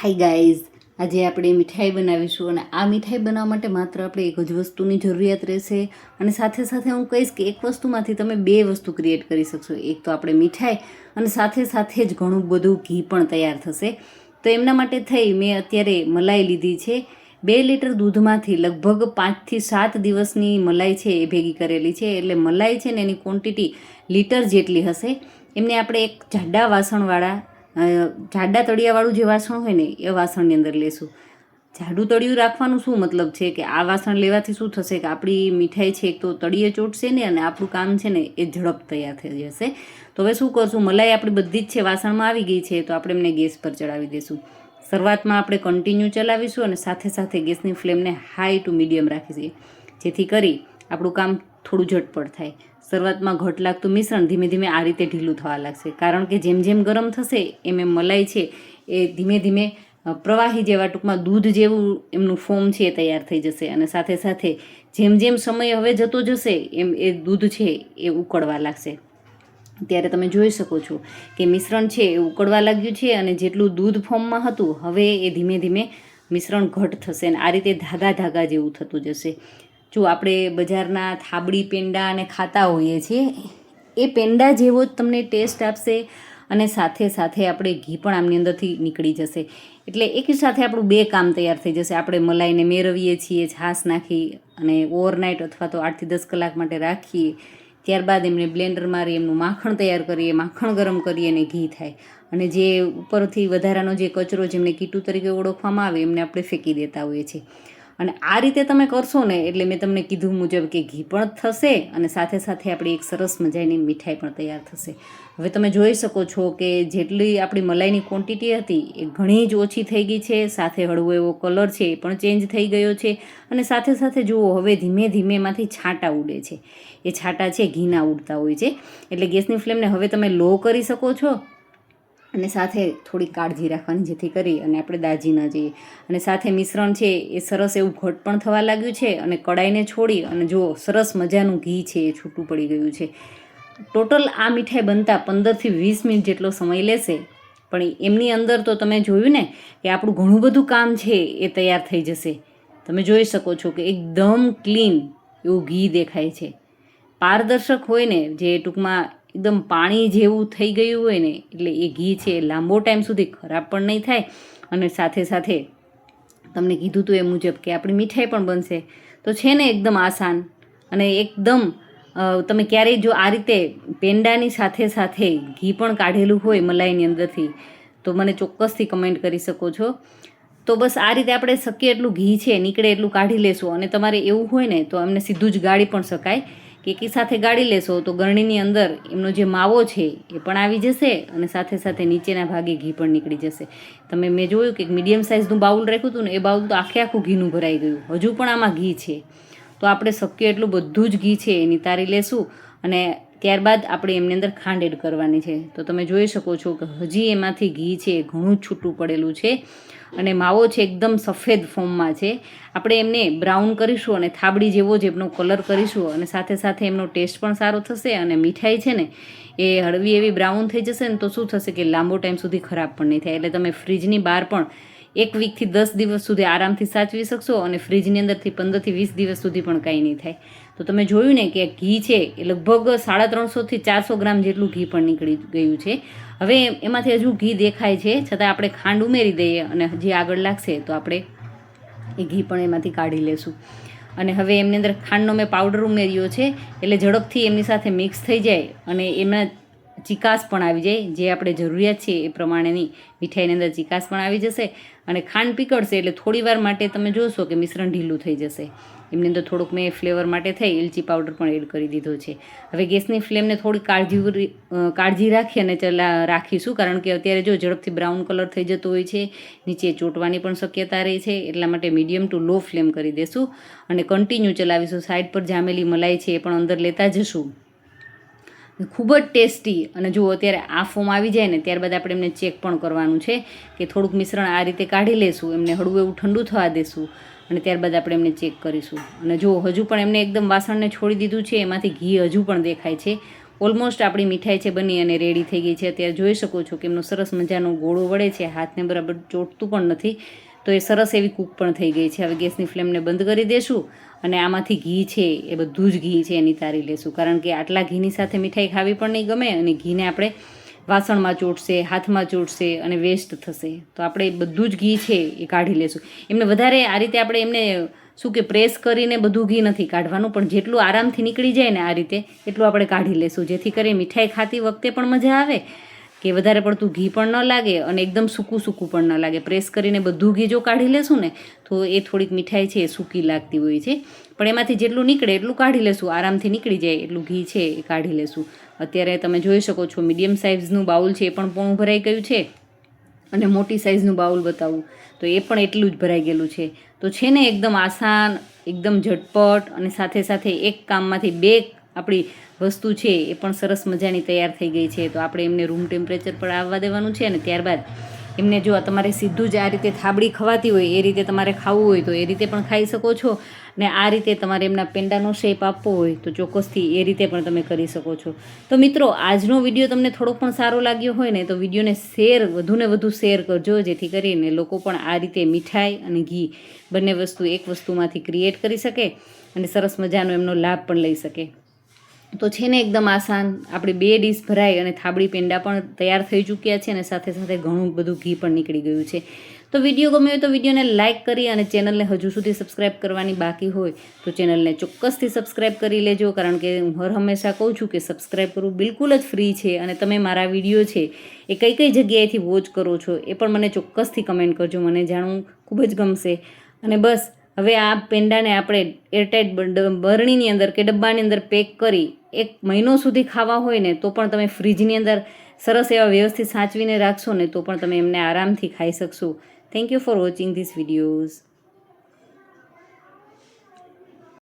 Hi guys, આજે આપણે મીઠાઈ બનાવીશું અને આ મીઠાઈ બનાવવા માટે માત્ર આપણે એક જ વસ્તુની જરૂરિયાત રહેશે. અને સાથે સાથે હું કહીશ કે એક વસ્તુમાંથી તમે બે વસ્તુ ક્રિએટ કરી શકશો. એક તો આપણે મીઠાઈ અને સાથે સાથે જ ઘણું બધું ઘી પણ તૈયાર થશે. તો એમના માટે થઈ મેં અત્યારે મલાઈ લીધી છે. 2 લીટર દૂધમાંથી લગભગ 5 થી 7 દિવસની મલાઈ છે એ ભેગી કરેલી છે. એટલે મલાઈ છે ને એની ક્વોન્ટિટી લીટર જેટલી હશે. એમને આપણે એક જાડા વાસણવાળા જાડા તળિયાવાળું જે વાસણ હોય ને એ વાસણની અંદર લેશું. જાડું તળિયું રાખવાનું શું મતલબ છે કે આ વાસણ લેવાથી શું થશે કે આપણી મીઠાઈ છે એક તો તળિયે ચોટશે ને અને આપણું કામ છે ને એ ઝડપ તૈયાર થઈ જશે. તો હવે શું કરશું, મલાઈ આપણી બધી જ છે વાસણમાં આવી ગઈ છે તો આપણે એમને ગેસ પર ચડાવી દઈશું. શરૂઆતમાં આપણે કન્ટિન્યુ ચલાવીશું અને સાથે સાથે ગેસની ફ્લેમને હાઈ ટુ મીડિયમ રાખીશું, જેથી કરી આપણું કામ થોડું ઝટપટ થાય. શરૂઆતમાં ઘટ લાગતું મિશ્રણ ધીમે ધીમે આ રીતે ઢીલું થવા લાગશે, કારણ કે જેમ જેમ ગરમ થશે એમ એમ મલાઈ છે એ ધીમે ધીમે પ્રવાહી જેવા ટૂંકમાં દૂધ જેવું એમનું ફોર્મ છે એ તૈયાર થઈ જશે. અને સાથે સાથે જેમ જેમ સમય હવે જતો જશે એમ એ દૂધ છે એ ઉકળવા લાગશે. ત્યારે તમે જોઈ શકો છો કે મિશ્રણ છે એ ઉકળવા લાગ્યું છે અને જેટલું દૂધ ફોર્મમાં હતું હવે એ ધીમે ધીમે મિશ્રણ ઘટ થશે અને આ રીતે ધાગા ધાગા જેવું થતું જશે. જો આપણે બજારના થાબડી પેંડા અને ખાતા હોઈએ છીએ એ પેંડા જેવો જ તમને ટેસ્ટ આપશે અને સાથે સાથે આપણે ઘી પણ આમની અંદરથી નીકળી જશે. એટલે એકી સાથે આપણું બે કામ તૈયાર થઈ જશે. આપણે મલાઈને મેળવીએ છીએ છાશ નાખી અને ઓવરનાઇટ અથવા તો 8 થી 10 કલાક માટે રાખીએ. ત્યારબાદ એમને બ્લેન્ડર મારી એમનું માખણ તૈયાર કરીએ, માખણ ગરમ કરીએ અને ઘી થાય. અને જે ઉપરથી વધારાનો જે કચરો જેમને કીટું તરીકે ઓળખવામાં આવે એમને આપણે ફેંકી દેતા હોઈએ છીએ. અને આ રીતે તમે કરશો ને એટલે મેં તમને કીધું મુજબ કે ઘી પણ થશે અને સાથે સાથે આપણી એક સરસ મજાની મીઠાઈ પણ તૈયાર થશે. હવે તમે જોઈ શકો છો કે જેટલી આપણી મલાઈની ક્વોન્ટિટી હતી એ ઘણી જ ઓછી થઈ ગઈ છે. સાથે હળવો એવો કલર છે એ પણ ચેન્જ થઈ ગયો છે. અને સાથે સાથે જુઓ હવે ધીમે ધીમે એમાંથી છાંટા ઉડે છે. એ છાંટા છે ઘીના ઉડતા હોય છે. એટલે ગેસની ફ્લેમને હવે તમે લો કરી શકો છો અને સાથે થોડી કાળજી રાખવાની, જેથી કરી અને આપણે દાજી ન જઈએ. અને સાથે મિશ્રણ છે એ સરસ એવું ઘટ પણ થવા લાગ્યું છે અને કડાઈને છોડી અને જો સરસ મજાનું ઘી છે એ છૂટું પડી ગયું છે. ટોટલ આ મીઠાઈ બનતા 15 થી 20 મિનિટ જેટલો સમય લેશે. પણ એમની અંદર તો તમે જોયું ને કે આપણું ઘણું બધું કામ છે એ તૈયાર થઈ જશે. તમે જોઈ શકો છો કે એકદમ ક્લીન એવું ઘી દેખાય છે. પારદર્શક હોય ને, જે ટૂંકમાં એકદમ પાણી જેવું થઈ ગયું હોય ને, એટલે એ ઘી છે લાંબો ટાઈમ સુધી ખરાબ પણ નહીં થાય. અને સાથે સાથે તમને કીધું હતું એ મુજબ કે આપણી મીઠાઈ પણ બનશે. તો છે ને એકદમ આસાન અને એકદમ તમે ક્યારેય જો આ રીતે પેંડાની સાથે સાથે ઘી પણ કાઢેલું હોય મલાઈની અંદરથી તો મને ચોક્કસથી કમેન્ટ કરી શકો છો. તો બસ આ રીતે આપણે શક્ય એટલું ઘી છે નીકળે એટલું કાઢી લેશું. અને તમારે એવું હોય ને તો એમને સીધું જ ગાળી પણ શકાય કે એકી સાથે ગાળી લેશો તો ગરણીની અંદર એમનો જે માવો છે એ પણ આવી જશે અને સાથે સાથે નીચેના ભાગે ઘી પણ નીકળી જશે. મેં જોયું કે મીડિયમ સાઇઝનું બાઉલ રાખ્યું હતું ને એ બાઉલ તો આખું ઘીનું ભરાઈ ગયું. હજુ પણ આમાં ઘી છે. તો આપણે શક્ય એટલું બધું જ ઘી છે એ નિતારી લેશું અને ત્યારબાદ આપણે એમની અંદર ખાંડ એડ કરવાની છે. તો તમે જોઈ શકો છો કે હજી એમાંથી ઘી છે ઘણું જ છૂટું પડેલું છે અને માવો છે એકદમ સફેદ ફોર્મમાં છે. આપણે એમને બ્રાઉન કરીશું અને થાબડી જેવો જ એમનો કલર કરીશું અને સાથે સાથે એમનો ટેસ્ટ પણ સારો થશે અને મીઠાઈ છે ને એ હળવી એવી બ્રાઉન થઈ જશે ને તો શું થશે કે લાંબો ટાઈમ સુધી ખરાબ પણ નહીં થાય. એટલે તમે ફ્રીજની બહાર પણ 1 વીકથી 10 દિવસ સુધી આરામથી સાચવી શકશો અને ફ્રીજની અંદરથી 15 થી 20 દિવસ સુધી પણ કંઈ નહીં થાય. તો તમે જોયું ને કે ઘી છે એ લગભગ 350 થી 400 ગ્રામ જેટલું ઘી પણ નીકળી ગયું છે. હવે એમાંથી હજુ ઘી દેખાય છે, છતાં આપણે ખાંડ ઉમેરી દઈએ અને હજી આગળ લાગશે તો આપણે એ ઘી પણ એમાંથી કાઢી લેશું. અને હવે એમની અંદર ખાંડનો મેં પાવડર ઉમેર્યો છે એટલે ઝડપથી એમની સાથે મિક્સ થઈ જાય અને એમાં ચિકાસ પણ આવી જાય. જે આપણે જરૂરિયાત છે એ પ્રમાણેની મીઠાઈની અંદર ચિકાસ પણ આવી જશે અને ખાંડ પીકળશે એટલે થોડી વાર માટે તમે જોશો કે મિશ્રણ ઢીલું થઈ જશે. એમની અંદર થોડુંક મેં ફ્લેવર માટે થઈ એલચી પાવડર પણ એડ કરી દીધો છે. હવે ગેસની ફ્લેમને થોડી કાળજી રાખી અને રાખીશું, કારણ કે અત્યારે જો ઝડપથી બ્રાઉન કલર થઈ જતો હોય છે, નીચે ચોંટવાની પણ શક્યતા રહે છે. એટલા માટે મીડિયમ ટુ લો ફ્લેમ કરી દેશું અને કન્ટિન્યુ ચલાવીશું. સાઈડ પર જામેલી મલાઈ છે એ પણ અંદર લેતા જશું. ખૂબ જ ટેસ્ટી. અને જો અત્યારે આ ફોર્મ આવી જાય ને ત્યારબાદ આપણે એમને ચેક પણ કરવાનું છે કે થોડુંક મિશ્રણ આ રીતે કાઢી લેશું, એમને હળવું એવું ઠંડુ થવા દેશું અને ત્યારબાદ આપણે એમને ચેક કરીશું. અને જો હજુ પણ એમને એકદમ વાસણને છોડી દીધું છે, એમાંથી ઘી હજુ પણ દેખાય છે. ઓલમોસ્ટ આપણી મીઠાઈ છે બની અને રેડી થઈ ગઈ છે. અત્યારે જોઈ શકો છો કે એમનો સરસ મજાનો ગોળો વળે છે, હાથને બરાબર ચોટતું પણ નથી. તો એ સરસ એવી કૂક પણ થઈ ગઈ છે. હવે ગેસની ફ્લેમને બંધ કરી દેશું અને આમાંથી ઘી છે એ બધું જ ઘી છે એની તારી લેશું, કારણ કે આટલા ઘીની સાથે મીઠાઈ ખાવી પણ નહીં ગમે અને ઘીને આપણે વાસણમાં ચોટશે, હાથમાં ચોટશે અને વેસ્ટ થશે. તો આપણે બધું જ ઘી છે એ કાઢી લેશું. એમને વધારે આ રીતે આપણે એમને શું કે પ્રેસ કરીને બધું ઘી નથી કાઢવાનું, પણ જેટલું આરામથી નીકળી જાય ને આ રીતે એટલું આપણે કાઢી લેશું, જેથી કરી મીઠાઈ ખાતી વખતે પણ મજા આવે, કે વધારે પડતું ઘી પણ ન લાગે અને એકદમ સૂકું પણ ન લાગે. પ્રેસ કરીને બધું ઘી જો કાઢી લેશું ને તો એ થોડીક મીઠાઈ છે એ સૂકી લાગતી હોય છે, પણ એમાંથી જેટલું નીકળે એટલું કાઢી લેશું, આરામથી નીકળી જાય એટલું ઘી છે એ કાઢી લેશું. અત્યારે તમે જોઈ શકો છો મીડિયમ સાઇઝનું બાઉલ છે એ પણ પૂર્ણ ભરાઈ ગયું છે, અને મોટી સાઇઝનું બાઉલ બતાવું તો એ પણ એટલું જ ભરાઈ ગયેલું છે. તો છે ને એકદમ આસાન, એકદમ ઝટપટ, અને સાથે સાથે એક કામમાંથી બે આપણી વસ્તુ છે એ પણ સરસ મજાની તૈયાર થઈ ગઈ છે. તો આપણે એમને રૂમ ટેમ્પરેચર પર આવવા દેવાનું છે, અને ત્યારબાદ એમને જો તમારે સીધું જ આ રીતે થાબડી ખવાતી હોય એ રીતે તમારે ખાવું હોય તો એ રીતે પણ ખાઈ શકો છો, ને આ રીતે તમારે એમના પેંડાનો શેપ આપવો હોય તો ચોક્કસથી એ રીતે પણ તમે કરી શકો છો. તો મિત્રો, આજનો વિડીયો તમને થોડો પણ સારો લાગ્યો હોય ને તો વિડીયોને વધુને વધુ શેર કરજો, જેથી કરીને લોકો પણ આ રીતે મીઠાઈ અને ઘી બંને વસ્તુ એક વસ્તુમાંથી ક્રિએટ કરી શકે અને સરસ મજાનો એમનો લાભ પણ લઈ શકે. તો છે ને એકદમ આસાન, આપણે 2 ડીશ ભરાઈ અને થાબડી પેંડા પણ તૈયાર થઈ ચૂક્યા છે, અને સાથે સાથે ઘણું બધું ઘી પણ નીકળી ગયું છે. તો વિડીયો ગમ્યો હોય તો વિડીયોને લાઇક કરી અને ચેનલને હજુ સુધી સબસ્ક્રાઈબ કરવાની બાકી હોય તો ચેનલને ચોક્કસથી સબસ્ક્રાઈબ કરી લેજો, કારણ કે હું હંમેશા કહું છું કે સબસ્ક્રાઈબ કરવું બિલકુલ જ ફ્રી છે, અને તમે મારા વિડીયો છે એ કઈ જગ્યાએથી વોચ કરો છો એ પણ મને ચોક્કસથી કમેન્ટ કરજો, મને જાણવું ખૂબ જ ગમશે. અને બસ હવે આ પેંડાને આપણે એરટાઇટ બરણીની અંદર કે ડબ્બાની અંદર પેક કરી 1 મહિનો સુધી ખાવા હોય ને તો પણ તમે ફ્રીજની અંદર સરસ એવા વ્યવસ્થિત સાચવીને રાખશો ને તો પણ તમે એમને આરામથી ખાઈ શકશો. Thank you for watching this videos.